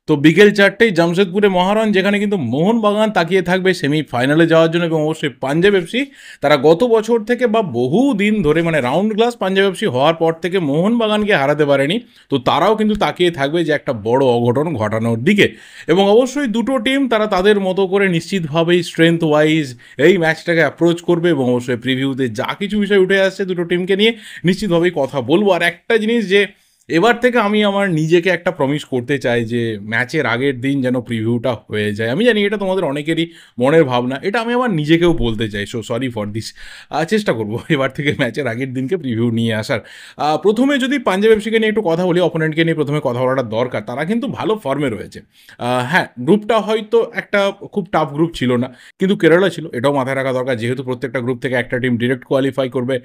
তো বিকেল 4টেই জামশেদপুরে মহারণ, যেখানে কিন্তু মোহনবাগান তাকিয়ে থাকবে সেমিফাইনালে যাওয়ার জন্য, এবং অবশ্যই পাঞ্জাব এফসি তারা গত বছর থেকে বা বহু দিন ধরে মানে রাউন্ড গ্লাস পাঞ্জাব এফসি হওয়ার পর থেকে মোহনবাগানকে হারাতে পারেনি। তো তারাও কিন্তু তাকিয়ে থাকবে যে একটা বড় অঘটন ঘটানোর দিকে। এবং অবশ্যই দুটো টিম তারা তাদের মতো করে নিশ্চিতভাবেই স্ট্রেংথ ওয়াইজ এই ম্যাচটাকে অ্যাপ্রোচ করবে, এবং অবশ্যই প্রিভিউতে যা কিছু বিষয় উঠে আসছে দুটো টিমকে নিয়ে নিশ্চিতভাবেই কথা বলবো। আর একটা জিনিস যে এবার থেকে আমি আমার নিজেকে একটা প্রমিস করতে চাই যে ম্যাচের আগের দিন যেন প্রিভিউটা হয়ে যায়। আমি জানি এটা তোমাদের অনেকেরই মনের ভাবনা, এটা আমি আমার নিজেকেও বলতে চাই, সো সরি ফর দিস। চেষ্টা করবো এবার থেকে ম্যাচের আগের দিনকে প্রিভিউ নিয়ে আসার। প্রথমে যদি পাঞ্জাব এফসিকে নিয়ে একটু কথা বলি, অপোনেন্টকে নিয়ে প্রথমে কথা বলাটা দরকার। তারা কিন্তু ভালো ফর্মে রয়েছে। হ্যাঁ, গ্রুপটা হয়তো একটা খুব টাফ গ্রুপ ছিল না, কিন্তু কেরালা ছিল, এটাও মাথায় রাখা দরকার, যেহেতু প্রত্যেকটা গ্রুপ থেকে একটা টিম ডিরেক্ট কোয়ালিফাই করবে,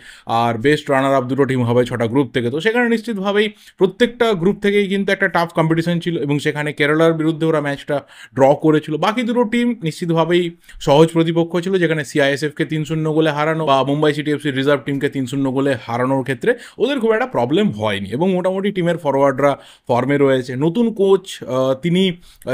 আর বেস্ট রানার আপ দুটো টিম হবে 6টা গ্রুপ থেকে। তো সেখানে নিশ্চিতভাবেই প্রত্যেকটা গ্রুপ থেকেই কিন্তু একটা টাফ কম্পিটিশন ছিল, এবং সেখানে কেরালার বিরুদ্ধে ওরা ম্যাচটা ড্র করেছিল। বাকি দুটো টিম নিশ্চিতভাবেই সহজ প্রতিপক্ষ ছিল, যেখানে সিআইএসএফকে 3-0 গোলে হারানো বা মুম্বাই সিটি এফসির রিজার্ভ টিমকে 3-0 গোলে হারানোর ক্ষেত্রে ওদের খুব একটা প্রবলেম হয়নি, এবং মোটামুটি টিমের ফরওয়ার্ডরা ফর্মে রয়েছে। নতুন কোচ তিনি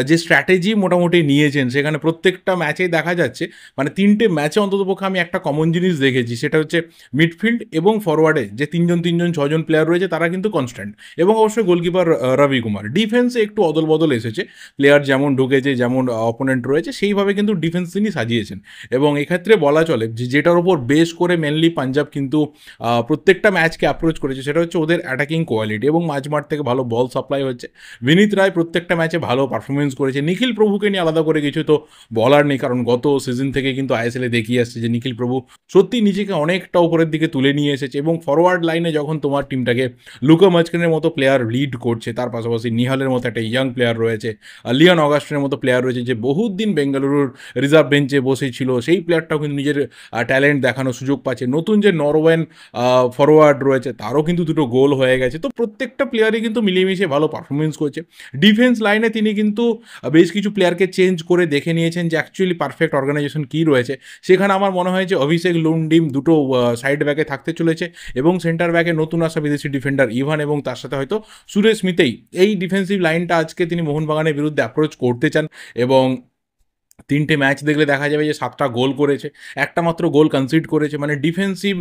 যে স্ট্র্যাটেজি মোটামুটি নিয়েছেন, সেখানে প্রত্যেকটা ম্যাচেই দেখা যাচ্ছে, মানে 3টে ম্যাচে অন্ততপক্ষে আমি একটা কমন জিনিস দেখেছি, সেটা হচ্ছে মিডফিল্ড এবং ফরওয়ার্ডে যে 3জন 6জন প্লেয়ার রয়েছে তারা কিন্তু কনস্ট্যান্ট, এবং অবশ্যই গোলকিপার রবি কুমার। ডিফেন্সে একটু অদল বদল এসেছে, প্লেয়ার যেমন ঢুকেছে, যেমন অপোনেন্ট রয়েছে, সেইভাবে কিন্তু ডিফেন্স তিনি সাজিয়েছেন। এবং এক্ষেত্রে বলা চলে যে যেটার উপর বেস করে মেনলি পাঞ্জাব কিন্তু প্রত্যেকটা ম্যাচকে অ্যাপ্রোচ করেছে, সেটা হচ্ছে ওদের অ্যাটাকিং কোয়ালিটি, এবং মাঝমাঠ থেকে ভালো বল সাপ্লাই হচ্ছে। বিনীত রায় প্রত্যেকটা ম্যাচে ভালো পারফরমেন্স করেছে। নিখিল প্রভুকে নিয়ে আলাদা করে কিছু তো বলার নেই, কারণ গত সিজন থেকে কিন্তু আইএসএলে দেখিয়ে আসছে যে নিখিল প্রভু সত্যি নিজেকে অনেকটা উপরের দিকে তুলে নিয়ে এসেছে। এবং ফরওয়ার্ড লাইনে যখন তোমার টিমটাকে লুকা মাঝখানের মতো প্লেয়ার লিড করছে, তার পাশাপাশি নিহালের মতো একটা ইয়াং প্লেয়ার রয়েছে, লিওন অগাস্টের মতো প্লেয়ার রয়েছে, যে বহুত দিন বেঙ্গালুরুর রিজার্ভ বেঞ্চে বসেছিল, সেই প্লেয়ারটাও কিন্তু নিজের ট্যালেন্ট দেখানোর সুযোগ পাচ্ছে। নতুন যে নরওয়েন ফরওয়ার্ড রয়েছে, তারও কিন্তু দুটো গোল হয়ে গেছে। তো প্রত্যেকটা প্লেয়ারই কিন্তু মিলিয়ে ভালো পারফরমেন্স করছে। ডিফেন্স লাইনে তিনি কিন্তু বেশ কিছু প্লেয়ারকে চেঞ্জ করে দেখে নিয়েছেন যে অ্যাকচুয়ালি পারফেক্ট অর্গানাইজেশন কী রয়েছে। সেখানে আমার মনে হয় যে অভিষেক লুন্ডিম দুটো সাইড ব্যাকে থাকতে চলেছে, এবং সেন্টার ব্যাকে নতুন আসা বিদেশি ডিফেন্ডার ইভান, এবং তার সাথে হয়তো সুরেশ মিতেই। এই ডিফেন্সিভ লাইনটা আজকে তিনি মোহনবাগানের বিরুদ্ধে অ্যাপ্রোচ করতে চান। এবং 3টে ম্যাচ দেখলে দেখা যাবে যে 7টা গোল করেছে, একটা মাত্র গোল কনসিড করেছে, মানে ডিফেন্সিভ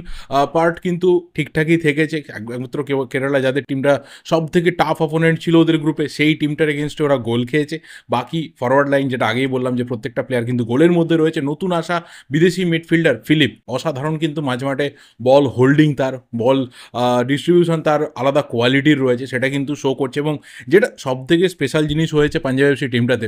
পার্ট কিন্তু ঠিকঠাকই থেকেছে। একমাত্র কেরালা, যাদের টিমটা সব থেকে টাফ অপোনেন্ট ছিল ওদের গ্রুপে, সেই টিমটার এগেনস্টে ওরা গোল খেয়েছে। বাকি ফরওয়ার্ড লাইন, যেটা আগেই বললাম যে প্রত্যেকটা প্লেয়ার কিন্তু গোলের মধ্যে রয়েছে। নতুন আসা বিদেশি মিডফিল্ডার ফিলিপ অসাধারণ, কিন্তু মাঝমাঠে বল হোল্ডিং, তার বল ডিস্ট্রিবিউশন তার আলাদা কোয়ালিটির রয়েছে, সেটা কিন্তু শো করছে। এবং যেটা সব থেকে স্পেশাল জিনিস হয়েছে পাঞ্জাব এফসি টিমটাতে,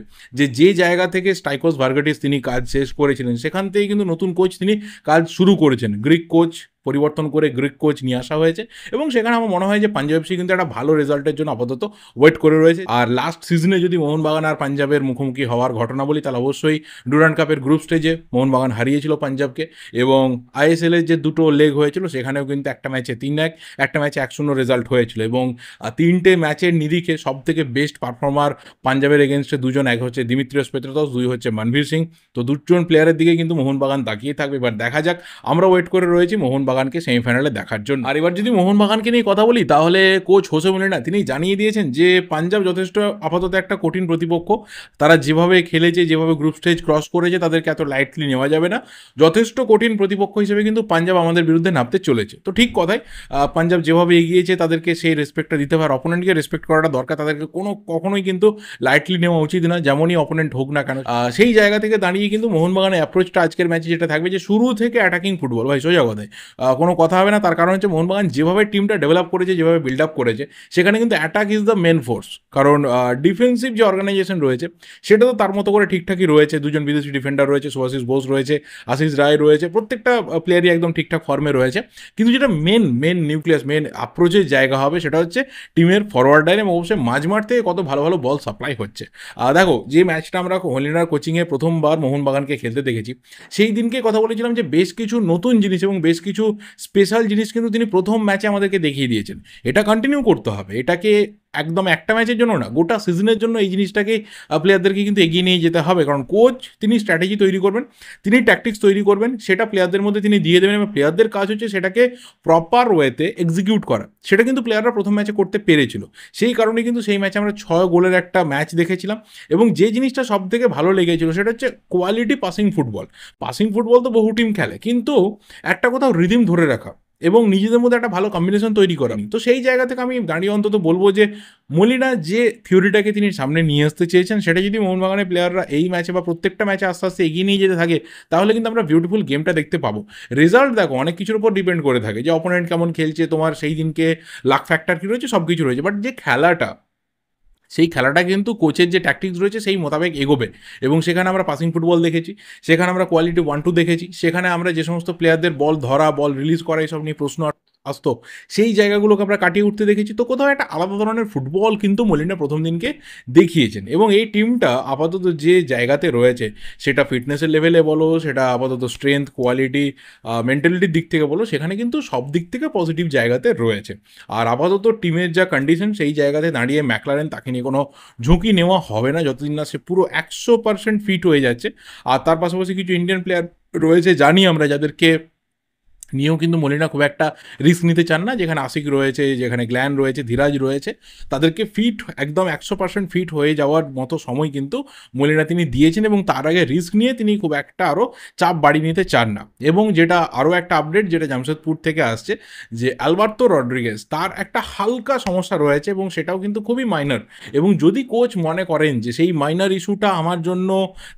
যে জায়গা থেকে স্টাইকোস ভার্গাটিস তিনি কাজ শেষ করেছিলেন, সেখান থেকেই কিন্তু নতুন কোচ তিনি কাজ শুরু করেছেন। গ্রিক কোচ পরিবর্তন করে গ্রিক কোচ নিয়ে আসা হয়েছে, এবং সেখানে আমার মনে হয় যে পাঞ্জাব এফসি কিন্তু একটা ভালো রেজাল্টের জন্য আপাতত ওয়েট করে রয়েছে। আর লাস্ট সিজনে যদি মোহনবাগান আর পাঞ্জাবের মুখোমুখি হওয়ার ঘটনা বলি, তাহলে অবশ্যই ডুরান্ড কাপের গ্রুপ স্টেজে মোহনবাগান হারিয়েছিল পাঞ্জাবকে, এবং আইএসএলের যে দুটো লেগ হয়েছিল সেখানেও কিন্তু একটা ম্যাচে 3-1, একটা ম্যাচে 1-0 রেজাল্ট হয়েছিল। এবং 3টে ম্যাচের নিরিখে সব থেকে বেস্ট পারফর্মার পাঞ্জাবের এগেনস্টে দুজন, এক হচ্ছে দিমিত্রিয়স পেত্রাতস, দুই হচ্ছে মনভীর সিং। তো দুজন প্লেয়ারের দিকে কিন্তু মোহনবাগান তাকিয়ে থাকবে। এবার দেখা যাক, আমরা ওয়েট করে রয়েছি মোহনবাগানকে সেমিফাইনালে দেখার জন্য। আর এবার যদি মোহনবাগানকে নিয়ে কথা বলি, তাহলে কোচ হোসে মলিনা তিনি জানিয়ে দিয়েছেন যে পাঞ্জাব যথেষ্ট আপাতত একটা কঠিন প্রতিপক্ষ। তারা যেভাবে খেলেছে, যেভাবে গ্রুপ স্টেজ ক্রস করেছে, তাদেরকে এত লাইটলি নেওয়া যাবে না। যথেষ্ট কঠিন প্রতিপক্ষ হিসেবে কিন্তু পাঞ্জাব আমাদের বিরুদ্ধে নামতে চলেছে। তো ঠিক কথাই, পাঞ্জাব যেভাবে এগিয়েছে তাদেরকে সেই রেসপেক্টটা দিতে হবে, অপোনেন্টকে রেসপেক্ট করাটা দরকার। তাদেরকে কখনোই কিন্তু লাইটলি নেওয়া উচিত না, যেমনই অপোনেন্ট হোক না কেন। সেই জায়গা থেকে দাঁড়িয়ে কিন্তু মোহনবাগানের অ্যাপ্রোচটা আজকের ম্যাচে যেটা থাকবে, যে শুরু থেকে অ্যাটাকিং ফুটবল, ভাই সোজা কথায় কোনো কথা হবে না। তার কারণ হচ্ছে মোহনবাগান যেভাবে টিমটা ডেভেলপ করেছে, যেভাবে বিল্ড আপ করেছে, সেখানে কিন্তু attack is the main force. কারণ ডিফেন্সিভ যে অর্গানাইজেশন রয়েছে, সেটা তো তার মতো করে ঠিকঠাকই রয়েছে। দুজন বিদেশি ডিফেন্ডার রয়েছে, সুভাশিস বোস রয়েছে, আশিস রায় রয়েছে, প্রত্যেকটা প্লেয়ারই একদম ঠিকঠাক ফর্মে রয়েছে। কিন্তু যেটা মেন নিউক্লিয়াস, মেন অ্যাপ্রোচের জায়গা হবে, সেটা হচ্ছে টিমের ফরওয়ার্ড লাইন, এবং অবশ্যই মাঝমাঠ থেকে কত ভালো ভালো বল সাপ্লাই হচ্ছে। দেখো, যে ম্যাচটা আমরা হলিনার কোচিংয়ে প্রথমবার মোহনবাগানকে খেলতে দেখেছি, সেই দিনকে কথা বলেছিলাম যে বেশ কিছু নতুন জিনিস এবং বেশ কিছু স্পেশাল জিনিস কিন্তু তিনি প্রথম ম্যাচে আমাদেরকে দেখিয়ে দিয়েছেন। এটা কন্টিনিউ করতে হবে। এটাকে একদম একটা ম্যাচের জন্য না, গোটা সিজনের জন্য এই জিনিসটাকে প্লেয়ারদেরকে কিন্তু এগিয়ে নিয়ে যেতে হবে। কারণ কোচ তিনি স্ট্র্যাটেজি তৈরি করবেন, তিনি ট্যাকটিক্স তৈরি করবেন, সেটা প্লেয়ারদের মধ্যে তিনি দিয়ে দেবেন এবং প্লেয়ারদের কাজ হচ্ছে সেটাকে প্রপার ওয়েতে এক্সিকিউট করা। সেটা কিন্তু প্লেয়াররা প্রথম ম্যাচে করতে পেরেছিল। সেই কারণে কিন্তু সেই ম্যাচে আমরা 6 গোলের একটা ম্যাচ দেখেছিলাম। এবং যে জিনিসটা সব থেকে ভালো লেগেছিল সেটা হচ্ছে quality passing football. Passing football তো বহু টিম খেলে, কিন্তু একটা কোথাও রিদিম ধরে রাখা এবং নিজেদের মধ্যে একটা ভালো কম্বিনেশন তৈরি করা। তো সেই জায়গা থেকে আমি দাঁড়িয়ে অন্তত বলবো যে মলিনা যে থিওরিটাকে তিনি সামনে নিয়ে আসতে চেয়েছেন, সেটা যদি মোহনবাগানের প্লেয়াররা এই ম্যাচে বা প্রত্যেকটা ম্যাচে আস্তে আস্তে এগিয়ে নিয়ে যেতে থাকে, তাহলে কিন্তু আমরা বিউটিফুল গেমটা দেখতে পাবো। রেজাল্ট দেখো অনেক কিছুর উপর ডিপেন্ড করে থাকে, যে অপোনেন্ট কেমন খেলছে, তোমার সেই দিনকে লাক ফ্যাক্টর কী রয়েছে, সব কিছু রয়েছে। বাট যে খেলাটা, সেই খেলাটা কিন্তু কোচের যে ট্যাকটিক্স রয়েছে সেই মোতাবেক এগোবে। এবং সেখানে আমরা পাসিং ফুটবল দেখেছি, সেখানে আমরা কোয়ালিটি 1-2 দেখেছি, সেখানে আমরা যে সমস্ত প্লেয়ারদের বল ধরা, বল রিলিজ করা এসব নিয়ে প্রশ্ন আসতো, সেই জায়গাগুলোকে আমরা কাটিয়ে উঠতে দেখেছি। তো কোথাও একটা আলাদা ধরনের ফুটবল কিন্তু মলিনা প্রথম দিনকে দেখিয়েছেন। এবং এই টিমটা আপাতত যে জায়গাতে রয়েছে, সেটা ফিটনেসের লেভেলে বলো, সেটা আপাতত স্ট্রেংথ, কোয়ালিটি, মেন্টালিটির দিক থেকে বলো, সেখানে কিন্তু সব দিক থেকে পজিটিভ জায়গাতে রয়েছে। আর আপাতত টিমের যা কন্ডিশন, সেই জায়গাতে দাঁড়িয়ে ম্যাকলারেন তাকে নিয়ে কোনো ঝুঁকি নেওয়া হবে না যতদিন না সে পুরো 100% ফিট হয়ে যাচ্ছে। আর তার পাশাপাশি কিছু ইন্ডিয়ান প্লেয়ার রয়েছে জানি আমরা, যাদেরকে নিয়েও কিন্তু মলিনা খুব একটা রিস্ক নিতে চান না। যেখানে আশিক রয়েছে, যেখানে গ্ল্যান রয়েছে, ধীরাজ রয়েছে, তাদেরকে ফিট একদম 100% ফিট হয়ে যাওয়ার মতো সময় কিন্তু মলিনা তিনি দিয়েছেন। এবং তার আগে রিস্ক নিয়ে তিনি খুব একটা আরও চাপ বাড়িয়ে নিতে চান না। এবং যেটা আরও একটা আপডেট যেটা জামশেদপুর থেকে আসছে, যে আলবার্তো রড্রিগেজ তার একটা হালকা সমস্যা রয়েছে এবং সেটাও কিন্তু খুবই মাইনর। এবং যদি কোচ মনে করেন যে সেই মাইনর ইস্যুটা আমার জন্য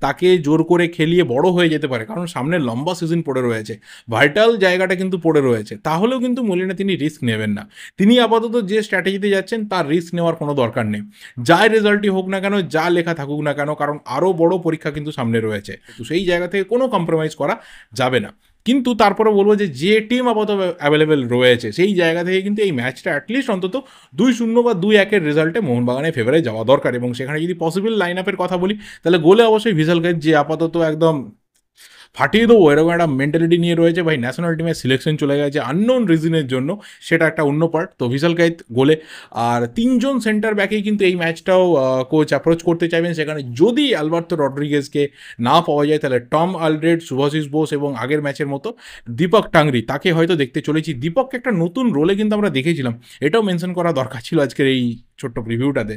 তাকে জোর করে খেলিয়ে বড় হয়ে যেতে পারে, কারণ সামনে লম্বা সিজন পড়ে রয়েছে, ভাইটাল জায়গাটা কিন্তু পড়ে রয়েছে, তাহলেও কিন্তু মলিনা তিনি রিস্ক নেবেন না। তিনি আপাতত যে স্ট্র্যাটেজিতে যাচ্ছেন তার রিস্ক নেওয়ার কোনো দরকার নেই। যা রেজাল্টই হোক না কেন, যা লেখা থাকুক না কেন, কারণ আরও বড় পরীক্ষা কিন্তু সামনে রয়েছে। তো সেই জায়গা থেকে কোনো কম্প্রোমাইজ করা যাবে না। কিন্তু তারপরে বলবো যে টিম আপাতত অ্যাভেলেবেল রয়েছে, সেই জায়গা থেকে কিন্তু এই ম্যাচটা অ্যাটলিস্ট অন্তত 2-0 বা 2-1 রেজাল্টে মোহনবাগানের ফেভারে যাওয়া দরকার। এবং সেখানে যদি পসিবল লাইন আপের কথা বলি, তাহলে গোলে অবশ্যই ভিসাল গাইজ, যে আপাতত একদম ফাটিয়ে দেবো এরকম একটা মেন্টালিটি নিয়ে রয়েছে। ভাই ন্যাশনাল টিমের সিলেকশন চলে গেছে আননোন রিজনের জন্য, সেটা একটা অন্য পার্ট। তো ভিসাল গাইত গোলে। আর 3 জন সেন্টার ব্যাকেই কিন্তু এই ম্যাচটাও কোচ অ্যাপ্রোচ করতে চাইবেন। সেখানে যদি আলবার্তো রড্রিগেজকে না পাওয়া যায়, তাহলে টম আলড্রেড, শুভাশিস বোস এবং আগের ম্যাচের মতো দীপক টাংরি, তাকে হয়তো দেখতে চলেছি। দীপককে একটা নতুন রোলে কিন্তু আমরা দেখেছিলাম, এটাও মেনশন করা দরকার ছিল আজকের এই ছোট্ট প্রিভিউটাতে,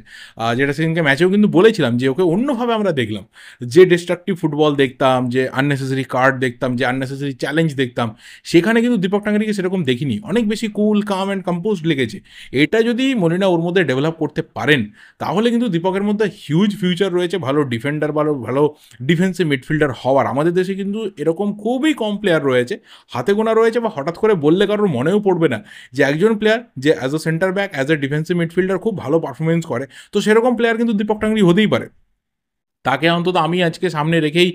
যেটা সেদিনকে ম্যাচেও কিন্তু বলেছিলাম যে ওকে অন্যভাবে আমরা দেখলাম। যে ডিস্ট্রাকটিভ ফুটবল দেখতাম, যে আননেসেসারি কার্ড দেখতাম, যে আননেসেসারি চ্যালেঞ্জ দেখতাম, সেখানে কিন্তু দীপক টাঙ্গারিকে সেরকম দেখিনি। অনেক বেশি কুল, কাম অ্যান্ড কম্পোজড লেগেছে। এটা যদি মলিনা ওর মধ্যে ডেভেলপ করতে পারেন, তাহলে কিন্তু দীপকের মধ্যে হিউজ ফিউচার রয়েছে ভালো ডিফেন্ডার, ভালো ডিফেন্সিভ মিডফিল্ডার হওয়ার। আমাদের দেশে কিন্তু এরকম খুবই কম প্লেয়ার রয়েছে, হাতে গোনা রয়েছে, বা হঠাৎ করে বললে কারোর মনেও পড়বে না যে একজন প্লেয়ার যে as a centre back, as a defensive midfielder খুব ভালো পারফরমেন্স করে। তো সেরকম প্লেয়ার কিন্তু দীপক টাংরি হতেই পারে। তাকে অন্তত আমি আজকে সামনে রেখেই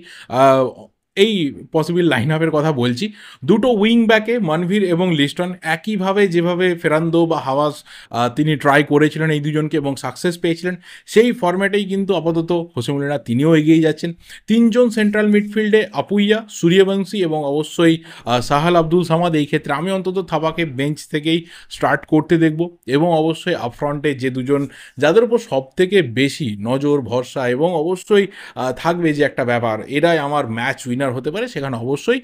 এই পসিবল লাইন আপের কথা বলছি। দুটো উইং ব্যাকে মানভীর এবং লিস্টন, একইভাবে যেভাবে ফেরান্দো বা হাওয়াস তিনি ট্রাই করেছিলেন এই দুজনকে এবং সাকসেস পেয়েছিলেন, সেই ফরম্যাটেই কিন্তু আপাতত হোসে মলিনা তিনিও এগিয়ে যাচ্ছেন। 3 জন সেন্ট্রাল মিডফিল্ডে আপুইয়া, সূর্যবংশী এবং অবশ্যই সাহাল আব্দুল সামাদ। এই ক্ষেত্রে আমি অন্তত থাবাকে বেঞ্চ থেকেই স্টার্ট করতে দেখব। এবং অবশ্যই আপফ্রন্টে যে দুজন, যাদের উপর সব থেকে বেশি নজর, ভরসা এবং অবশ্যই থাকবে যে একটা ব্যাপার, এরাই আমার ম্যাচ উইনার হতে পারে, সেখানে অবশ্যই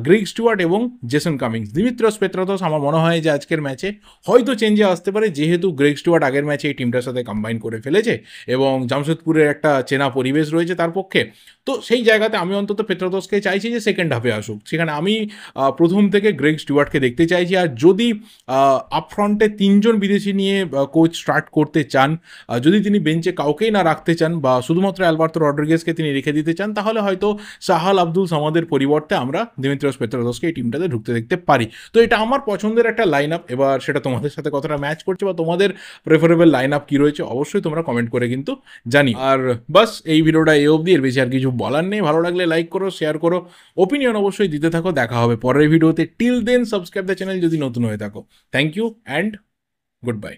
গ্রেগ স্টুয়ার্ট এবং জেসন কামিংস। দিমিত্রস পেত্রাতস আমার মনে হয় যে আজকের ম্যাচে হয়তো চেঞ্জে আসতে পারে, যেহেতু গ্রেগ স্টুয়ার্ট আগের ম্যাচে এই টিমটার সাথে কম্বাইন করে ফেলেছে এবং জামশেদপুরের একটা চেনা পরিবেশ রয়েছে তার পক্ষে। তো সেই জায়গাতে আমি অন্তত পেত্রাতসকে চাইছি যে সেকেন্ড হাফে আসুক। সেখানে আমি প্রথম থেকে গ্রেগ স্টুয়ার্টকে দেখতে চাইছি। আর যদি আপফ্রন্টে 3 জন বিদেশি নিয়ে কোচ স্টার্ট করতে চান, যদি তিনি বেঞ্চে কাউকেই না রাখতে চান বা শুধুমাত্র আলবার্তো রড্রিগেজকে তিনি রেখে দিতে চান, তাহলে হয়তো সাহাল আব্দুল সামাদের পরিবর্তে আমরা দিমিত্রিয়স পেত্রাতসকে এই টিমটাতে ঢুকতে দেখতে পারি। তো এটা আমার পছন্দের একটা লাইন আপ। এবার সেটা তোমাদের সাথে কতটা ম্যাচ করছে বা তোমাদের প্রেফারেবল লাইন আপ কী রয়েছে, অবশ্যই তোমরা কমেন্ট করে কিন্তু জানি। আর বাস এই ভিডিওটা এই অবধি, এর বেশি আর কিছু বলার নেই। ভালো লাগলে লাইক করো, শেয়ার করো, ওপিনিয়ন অবশ্যই দিতে থাকো। দেখা হবে পরের ভিডিওতে। Till then subscribe the channel যদি নতুন হয়ে থাকো। Thank you and good by.